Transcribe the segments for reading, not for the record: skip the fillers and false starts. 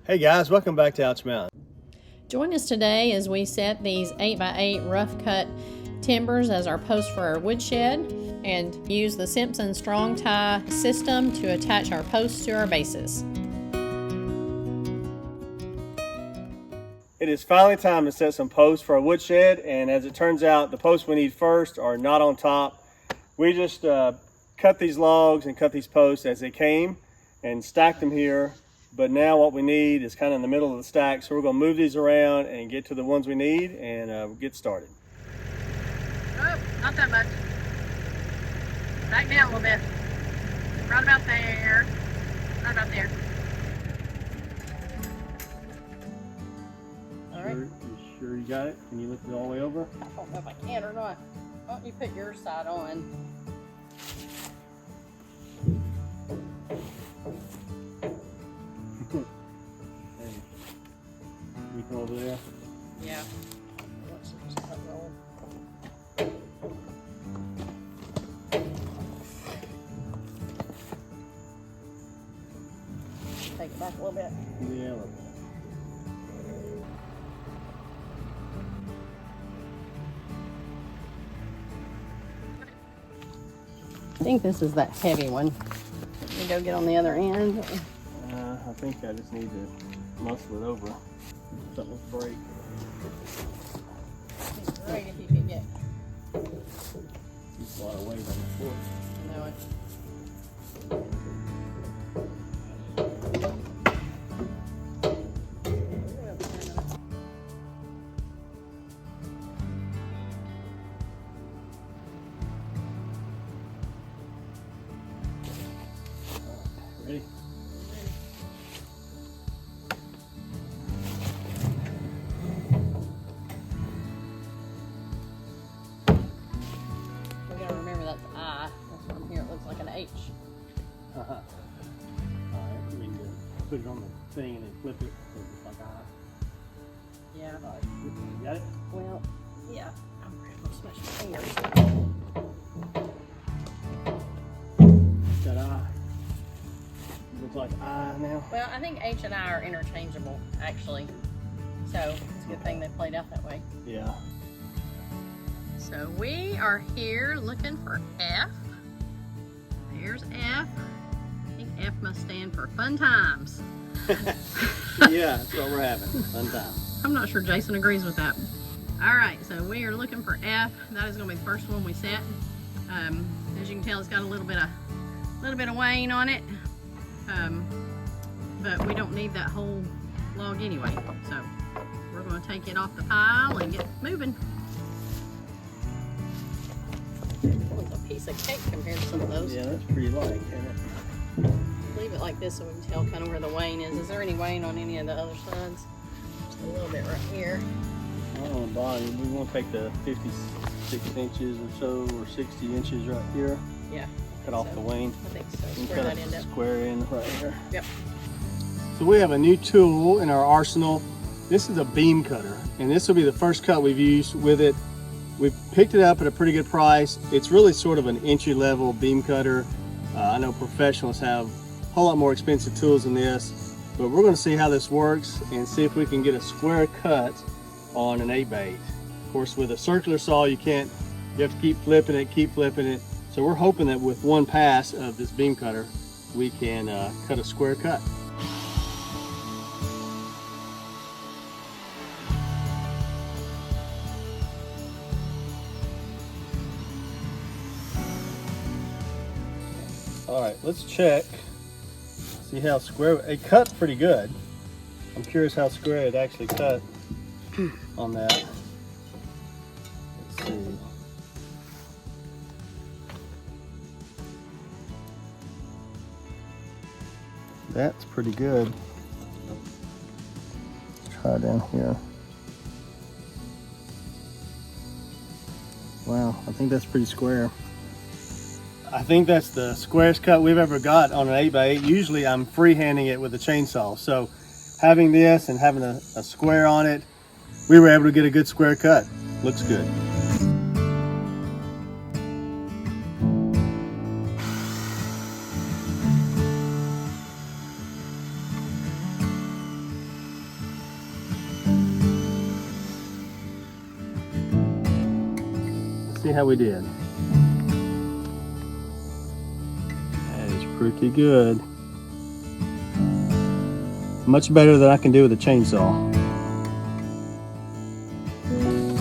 Hey guys, welcome back to Ouch Mountain. Join us today as we set these 8x8 rough cut timbers as our post for our woodshed and use the Simpson strong tie system to attach our posts to our bases. It is finally time to set some posts for our woodshed, and as it turns out, the posts we need first are not on top. We just cut these logs and cut these posts as they came and stacked them here. But now what we need is kind of in the middle of the stack, so we're going to move these around and get to the ones we need and get started. Oh, not that much. Back down a little bit. Right about there. Right about there. All right. You sure you got it? Can you lift it all the way over? I don't know if I can or not. Why don't you put your side on? You come over there? Yeah. Take it back a little bit. Yeah, a little bit. I think this is that heavy one. Let me go get on the other end. I think I just need to muscle it over. Something will break. It'd be great if you could get. There's a lot of weight on the floor. I know it. Ready? We gotta remember that's I. That's from here. It looks like an H. Alright, we need to put it on the thing and then flip it so it's like Yeah. Alright, you got it? Well, yeah. I'm gonna smash my fingers. Got I. Looks like I now. Well, I think H and I are interchangeable, actually. So it's a good thing they played out that way. Yeah. So we are here looking for F. There's F. I think F must stand for fun times. Yeah, that's what we're having. Fun time. I'm not sure Jason agrees with that. All right, so we are looking for F. That is going to be the first one we set. As you can tell, it's got a little bit of wane on it, but we don't need that whole log anyway. So we're going to take it off the pile and get moving. It's a piece of cake compared to some of those. Yeah, that's pretty light, isn't it? Leave it like this so we can tell kind of where the wane is. Is there any wane on any of the other sides? Just a little bit right here. On the bottom, we want to take the 56 inches or so, or 60 inches right here. Yeah. Cut off the wane. I think so. And Square cut that end up. square in right here. Yep. So we have a new tool in our arsenal. This is a beam cutter, and this will be the first cut we've used with it. We've picked it up at a pretty good price. It's really sort of an entry-level beam cutter. I know professionals have a whole lot more expensive tools than this, but we're going to see how this works and see if we can get a square cut on an 8x8. Of course, with a circular saw, you have to keep flipping it. So we're hoping that with one pass of this beam cutter, we can cut a square cut. All right, let's check, see how square, it cut pretty good. I'm curious how square it actually cut on that. Let's see. That's pretty good. Let's try down here. Wow, I think that's pretty square. I think that's the squarest cut we've ever got on an 8x8. Usually I'm freehanding it with a chainsaw. So having this and having a square on it, we were able to get a good square cut. Looks good. see how we did. That is pretty good. Much better than I can do with a chainsaw. Okay,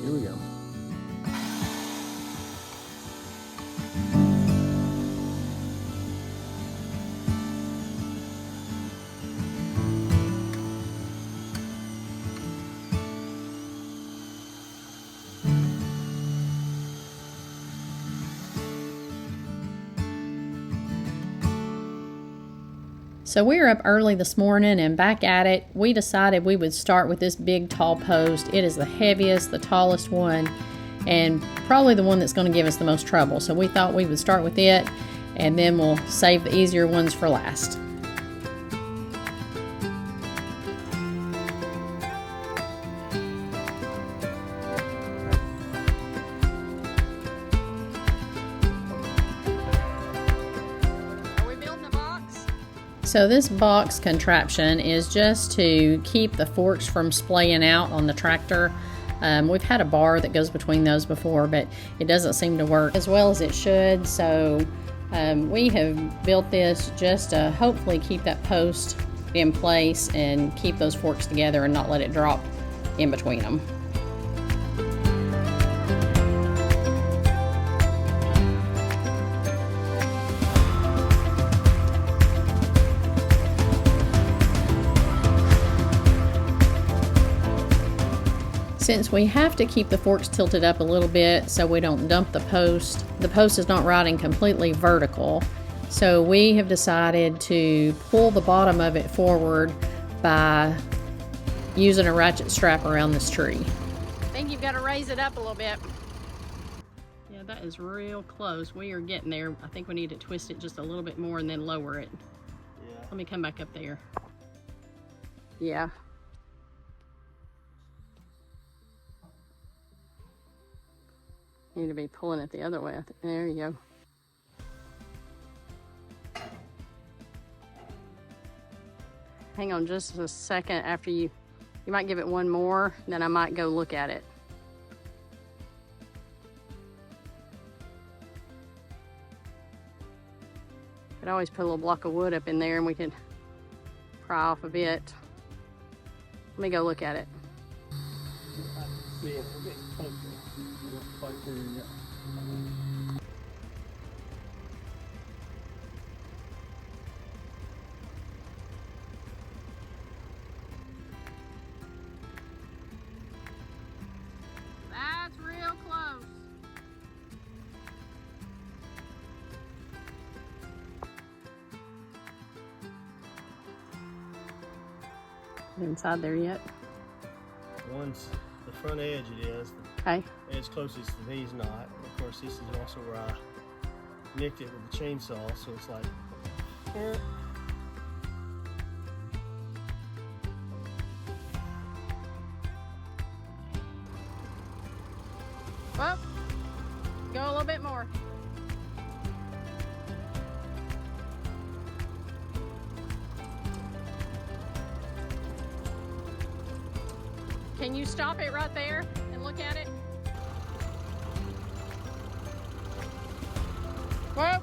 here we go. So we were up early this morning and back at it. We decided we would start with this big tall post. It is the heaviest, the tallest one, and probably the one that's going to give us the most trouble. So we thought we would start with it, and then we'll save the easier ones for last. So this box contraption is just to keep the forks from splaying out on the tractor. We've had a bar that goes between those before, but it doesn't seem to work as well as it should. So we have built this just to hopefully keep that post in place and keep those forks together and not let it drop in between them. Since we have to keep the forks tilted up a little bit so we don't dump the post is not riding completely vertical. So we have decided to pull the bottom of it forward by using a ratchet strap around this tree. I think you've got to raise it up a little bit. Yeah, that is real close. We are getting there. I think we need to twist it just a little bit more and then lower it. Yeah. Let me come back up there. Yeah. Need to be pulling it the other way. There you go. Hang on just a second after you might give it one more, then I might go look at it. Could always put a little block of wood up in there and we could pry off a bit. Let me go look at it. That's real close. Inside there yet? One's the front edge it is. Okay. Edge closest to these not. Of course, this is also where I nicked it with the chainsaw, so it's like. Well, go a little bit more. Can you stop it right there and look at it? Whoa.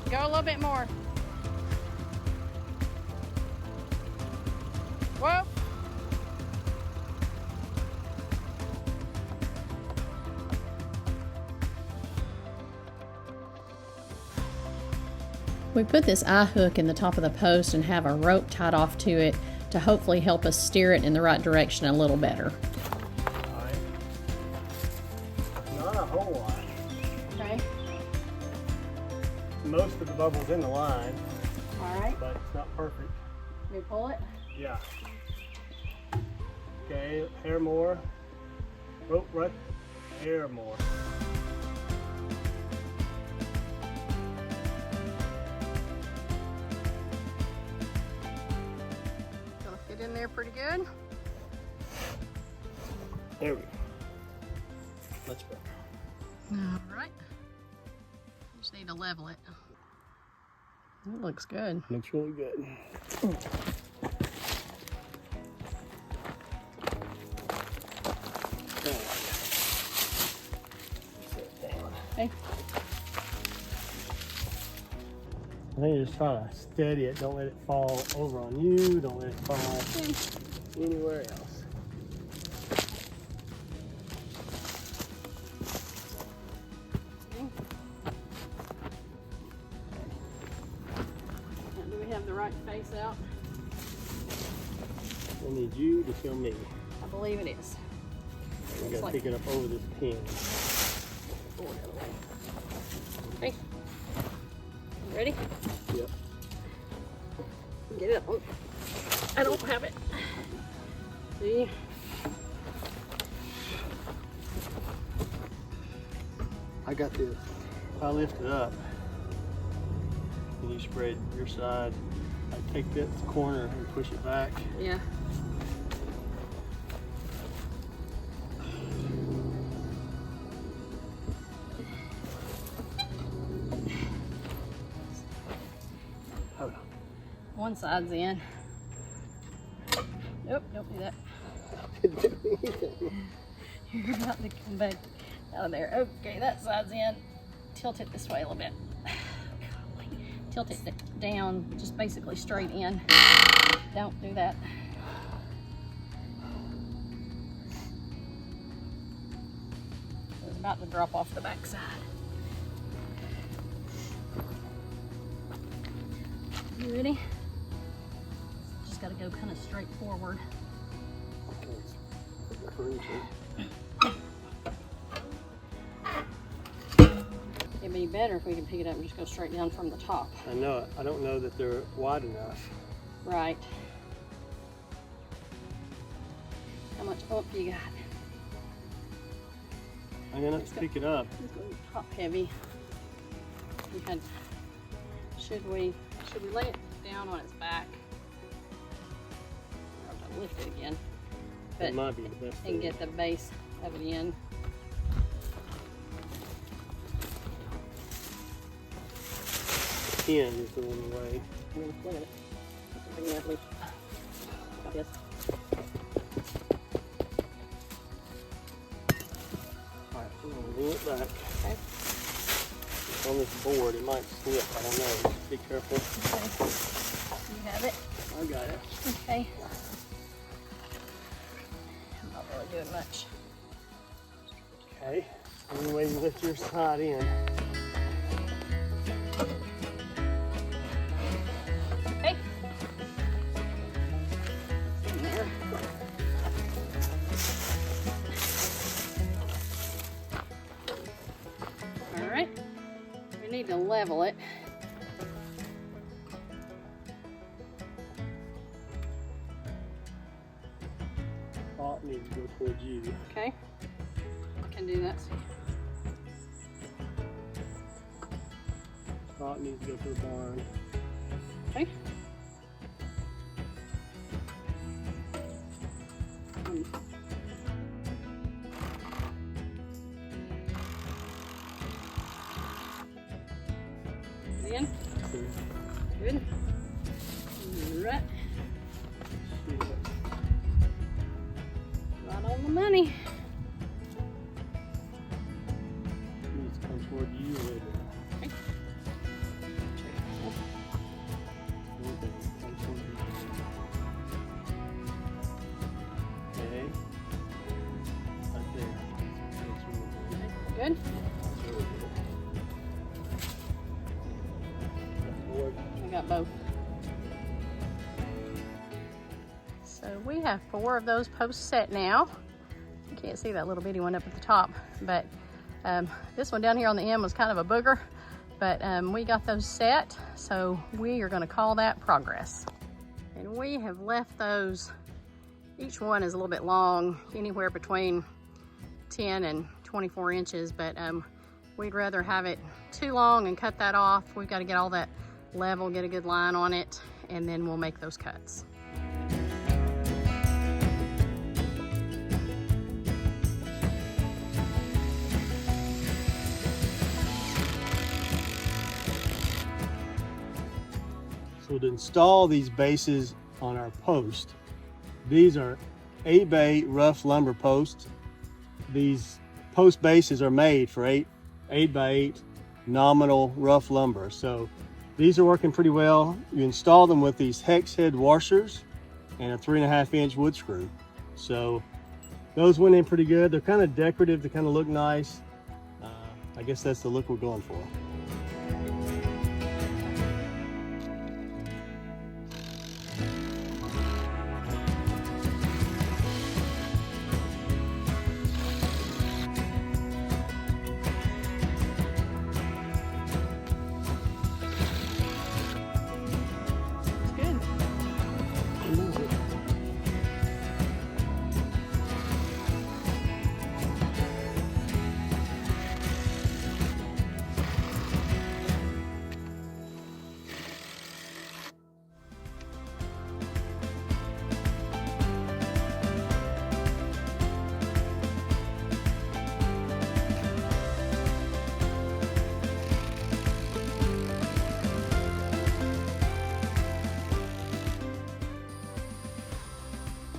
Go a little bit more. Whoa. We put this eye hook in the top of the post and have a rope tied off to it to hopefully help us steer it in the right direction a little better. All right. Not a whole lot. Okay. Most of the bubbles in the line. All right. But it's not perfect. Can we pull it? Yeah. Okay, hair more. Oh, right. Hair more. Get in there pretty good. There we go. Much better. All right. Just need to level it. It looks good. Looks really good. Okay. I think you're just trying to steady it. Don't let it fall over on you. Don't let it fall anywhere else. Do we have the right face out? I need you to show me. I believe it is. I gotta pick it up over this pin. Pull it the other way. Okay. You ready? Yep. Get it up. Oh, I don't have it. See? I got this. If I lift it up and you spread your side, I take that corner and push it back. Yeah. Hold on. One side's in. Nope, don't do that. You're about to come back out of there. Okay, that side's in. Tilt it this way a little bit. Tilt it down, just basically straight in. Don't do that. It's about to drop off the back side. You ready? Just gotta go kind of straight forward. It'd be better if we could pick it up and just go straight down from the top. I know it. I don't know that they're wide enough. Right. How much up you got? I'm gonna pick it up. It's going to be top heavy. Should we lay it down on its back? Or have to lift it again. That might be the best thing. And get the base of it in. The pin is the one way. Look at it. Bring that way. Like this. Alright, we're gonna lean it back. Okay. It's on this board, it might slip. I don't know. Just be careful. Okay. You have it. I got it. Okay. I'm not really doing much. Okay. Anyway, you lift your side in. Okay. In there. All right. We need to level it. Pot needs to go towards you. Okay. I can do that. Pot needs to go to the barn. Okay. In. Good. Right. Right on the money. Needs to come toward you a little bit. Okay. Come toward you. Okay. Right there. That's really good. Good. That's really good. We got both. So we have 4 of those posts set now. You can't see that little bitty one up at the top, but this one down here on the end was kind of a booger, but we got those set, so we are going to call that progress. And we have left those, each one is a little bit long, anywhere between 10 and 24 inches, but we'd rather have it too long and cut that off. We've got to get all that level, get a good line on it, and then we'll make those cuts. So to install these bases on our post, these are 8x8 rough lumber posts. These post bases are made for 8 8x8 nominal rough lumber. So these are working pretty well. You install them with these hex head washers and a 3.5-inch wood screw. So those went in pretty good. They're kind of decorative, they kind of look nice. I guess that's the look we're going for.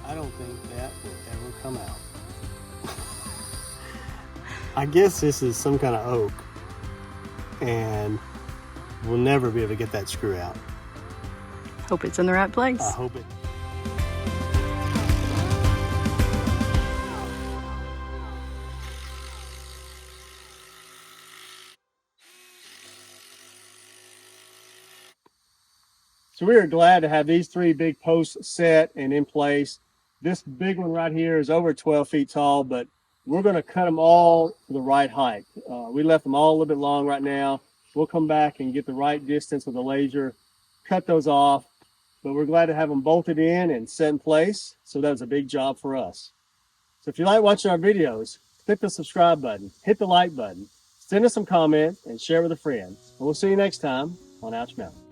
I don't think that will ever come out. I guess this is some kind of oak, and we'll never be able to get that screw out. Hope it's in the right place. I hope it. So we are glad to have these 3 big posts set and in place. This big one right here is over 12 feet tall, but we're going to cut them all to the right height. We left them all a little bit long right now. We'll come back and get the right distance with the laser, cut those off, but we're glad to have them bolted in and set in place. So that was a big job for us. So if you like watching our videos, click the subscribe button, hit the like button, send us some comments, and share with a friend. And we'll see you next time on Ouch Mountain.